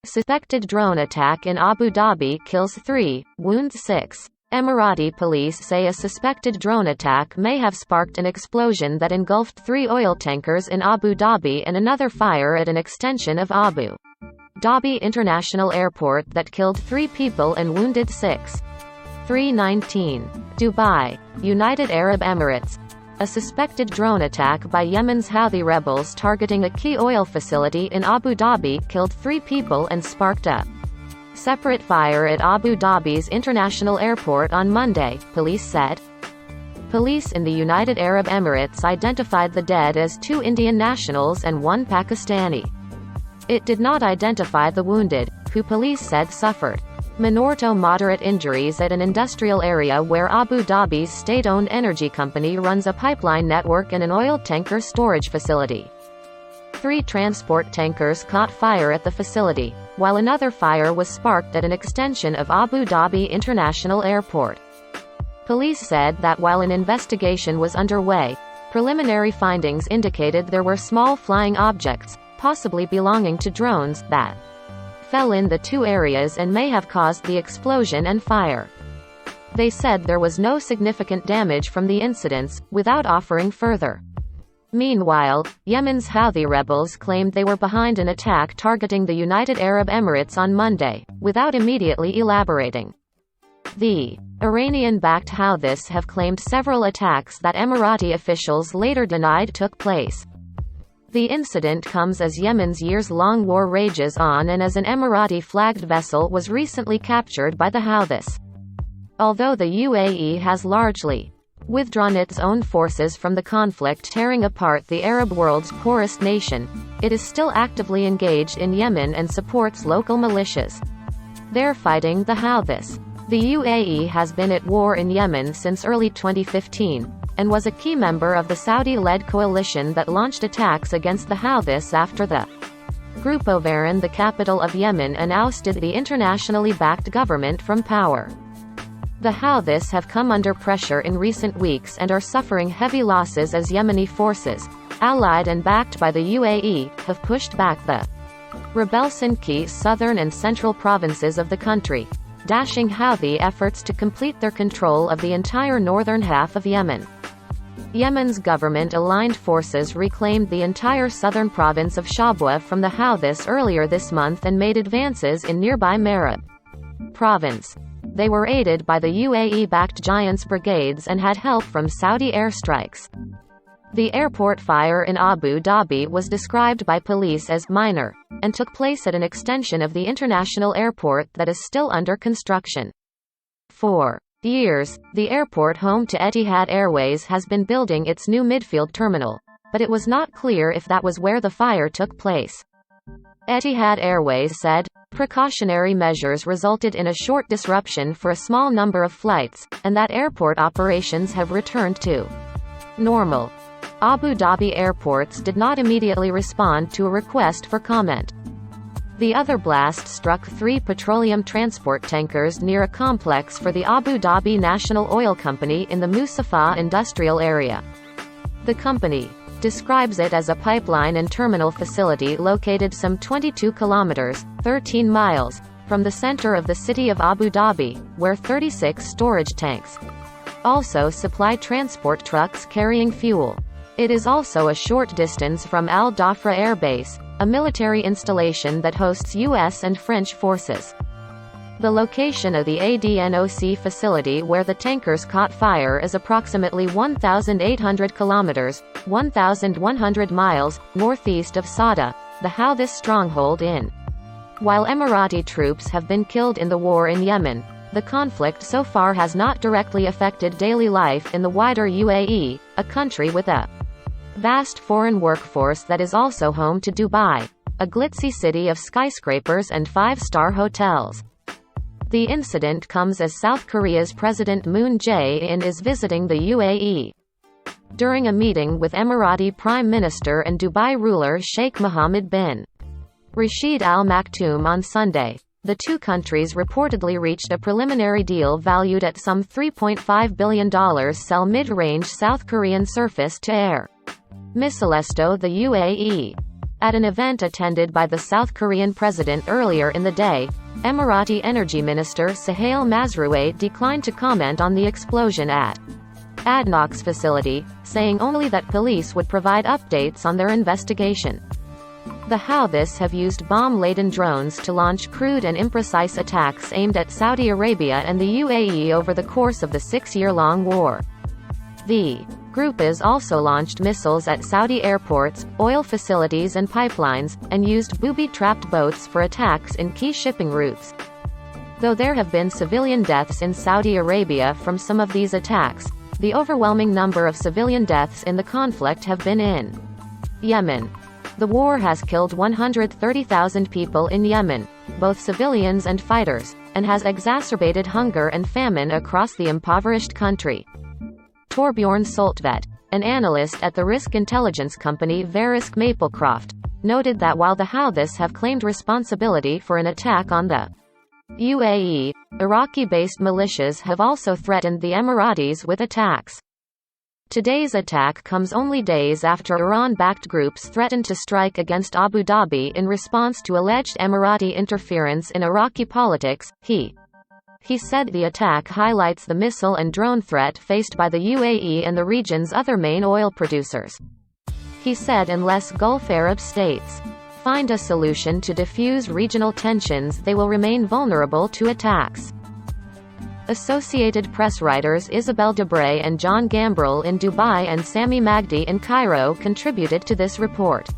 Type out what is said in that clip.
Suspected drone attack in Abu Dhabi kills 3, wounds 6. Emirati police say a suspected drone attack may have sparked an explosion that engulfed 3 oil tankers in Abu Dhabi and another fire at an extension of Abu Dhabi International Airport that killed 3 people and wounded 6. 3:19. Dubai, United Arab Emirates. A suspected drone attack by Yemen's Houthi rebels targeting a key oil facility in Abu Dhabi killed 3 people and sparked a separate fire at Abu Dhabi's International Airport on Monday, police said. Police in the United Arab Emirates identified the dead as 2 Indian nationals and 1 Pakistani. It did not identify the wounded, who police said suffered minor to moderate injuries at an industrial area where Abu Dhabi's state-owned energy company runs a pipeline network and an oil tanker storage facility. 3 transport tankers caught fire at the facility, while another fire was sparked at an extension of Abu Dhabi International Airport. Police said that while an investigation was underway, preliminary findings indicated there were small flying objects, possibly belonging to drones, that fell in the 2 areas and may have caused the explosion and fire. They said there was no significant damage from the incidents, without offering further. Meanwhile, Yemen's Houthi rebels claimed they were behind an attack targeting the United Arab Emirates on Monday, without immediately elaborating. The Iranian-backed Houthis have claimed several attacks that Emirati officials later denied took place. The incident comes as Yemen's years-long war rages on and as an Emirati-flagged vessel was recently captured by the Houthis. Although the UAE has largely withdrawn its own forces from the conflict tearing apart the Arab world's poorest nation, it is still actively engaged in Yemen and supports local militias. They're fighting the Houthis. The UAE has been at war in Yemen since early 2015, and was a key member of the Saudi-led coalition that launched attacks against the Houthis after the group overran the capital of Yemen and ousted the internationally backed government from power. The Houthis have come under pressure in recent weeks and are suffering heavy losses as Yemeni forces, allied and backed by the UAE, have pushed back the rebels in key southern and central provinces of the country, dashing Houthi efforts to complete their control of the entire northern half of Yemen. Yemen's government-aligned forces reclaimed the entire southern province of Shabwa from the Houthis earlier this month and made advances in nearby Marib province. They were aided by the UAE-backed Giants brigades and had help from Saudi airstrikes. The airport fire in Abu Dhabi was described by police as minor, and took place at an extension of the international airport that is still under construction. For years, the airport home to Etihad Airways has been building its new midfield terminal, but it was not clear if that was where the fire took place. Etihad Airways said, precautionary measures resulted in a short disruption for a small number of flights, and that airport operations have returned to normal. Abu Dhabi airports did not immediately respond to a request for comment. The other blast struck 3 petroleum transport tankers near a complex for the Abu Dhabi National Oil Company in the Musafa industrial area. The company describes it as a pipeline and terminal facility located some 22 kilometers, 13 miles, from the center of the city of Abu Dhabi, where 36 storage tanks also supply transport trucks carrying fuel. It is also a short distance from Al Dhafra Air Base, a military installation that hosts U.S. and French forces. The location of the ADNOC facility where the tankers caught fire is approximately 1,800 kilometers, 1,100 miles, northeast of Sada, the Houthis stronghold in. While Emirati troops have been killed in the war in Yemen, the conflict so far has not directly affected daily life in the wider UAE, a country with a vast foreign workforce that is also home to Dubai, a glitzy city of skyscrapers and 5-star hotels. The incident comes as South Korea's President Moon Jae-in is visiting the UAE. During a meeting with Emirati Prime Minister and Dubai ruler Sheikh Mohammed bin Rashid Al Maktoum on Sunday, the 2 countries reportedly reached a preliminary deal valued at some $3.5 billion sell mid-range South Korean surface-to-air missiles to the UAE. At an event attended by the South Korean president earlier in the day, Emirati Energy Minister Suhail Masroueh declined to comment on the explosion at ADNOC's facility, saying only that police would provide updates on their investigation. The Houthis have used bomb-laden drones to launch crude and imprecise attacks aimed at Saudi Arabia and the UAE over the course of the 6-year-long war. The group has also launched missiles at Saudi airports, oil facilities and pipelines, and used booby-trapped boats for attacks in key shipping routes. Though there have been civilian deaths in Saudi Arabia from some of these attacks, the overwhelming number of civilian deaths in the conflict have been in Yemen. The war has killed 130,000 people in Yemen, both civilians and fighters, and has exacerbated hunger and famine across the impoverished country. Torbjorn Soltvedt, an analyst at the risk intelligence company Verisk Maplecroft, noted that while the Houthis have claimed responsibility for an attack on the UAE, Iraqi-based militias have also threatened the Emiratis with attacks. Today's attack comes only days after Iran-backed groups threatened to strike against Abu Dhabi in response to alleged Emirati interference in Iraqi politics. He said the attack highlights the missile and drone threat faced by the UAE and the region's other main oil producers. He said unless Gulf Arab states find a solution to diffuse regional tensions, they will remain vulnerable to attacks. Associated Press writers Isabel Debray and John Gambrell in Dubai and Sami Magdi in Cairo contributed to this report.